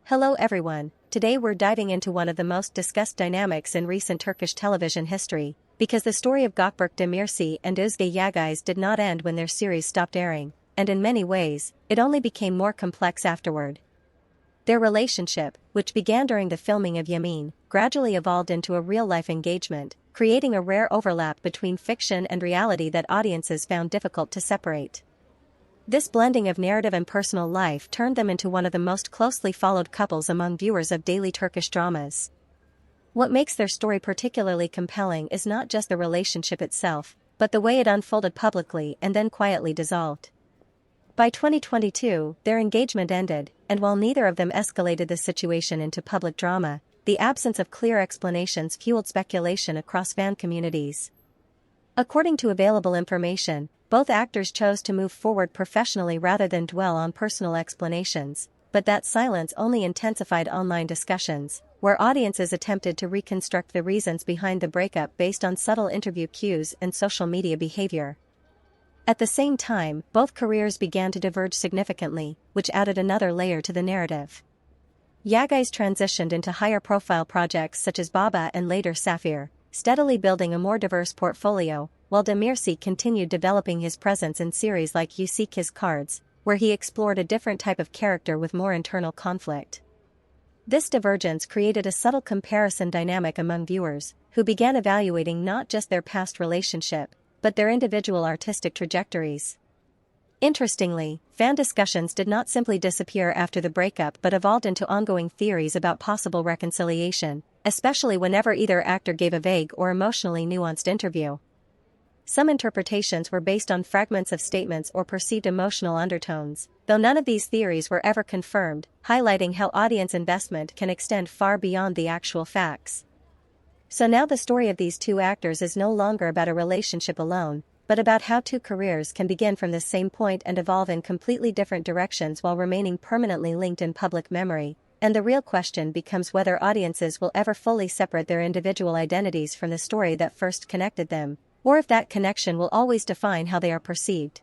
Hello everyone, today we're diving into one of the most discussed dynamics in recent Turkish television history, because the story of Gökberk Demirci and Özge Yağız did not end when their series stopped airing, and in many ways, it only became more complex afterward. Their relationship, which began during the filming of Yamin, gradually evolved into a real-life engagement, creating a rare overlap between fiction and reality that audiences found difficult to separate. This blending of narrative and personal life turned them into one of the most closely followed couples among viewers of daily Turkish dramas. What makes their story particularly compelling is not just the relationship itself, but the way it unfolded publicly and then quietly dissolved. By 2022, their engagement ended, and while neither of them escalated the situation into public drama, the absence of clear explanations fueled speculation across fan communities. According to available information, both actors chose to move forward professionally rather than dwell on personal explanations, but that silence only intensified online discussions, where audiences attempted to reconstruct the reasons behind the breakup based on subtle interview cues and social media behavior. At the same time, both careers began to diverge significantly, which added another layer to the narrative. Yağız transitioned into higher-profile projects such as Baba and later Safir, steadily building a more diverse portfolio, while Demirci continued developing his presence in series like You Seek His Cards, where he explored a different type of character with more internal conflict. This divergence created a subtle comparison dynamic among viewers, who began evaluating not just their past relationship, but their individual artistic trajectories. Interestingly, fan discussions did not simply disappear after the breakup but evolved into ongoing theories about possible reconciliation, especially whenever either actor gave a vague or emotionally nuanced interview. Some interpretations were based on fragments of statements or perceived emotional undertones, though none of these theories were ever confirmed, highlighting how audience investment can extend far beyond the actual facts. So now the story of these two actors is no longer about a relationship alone, but about how two careers can begin from the same point and evolve in completely different directions while remaining permanently linked in public memory, and the real question becomes whether audiences will ever fully separate their individual identities from the story that first connected them, or if that connection will always define how they are perceived.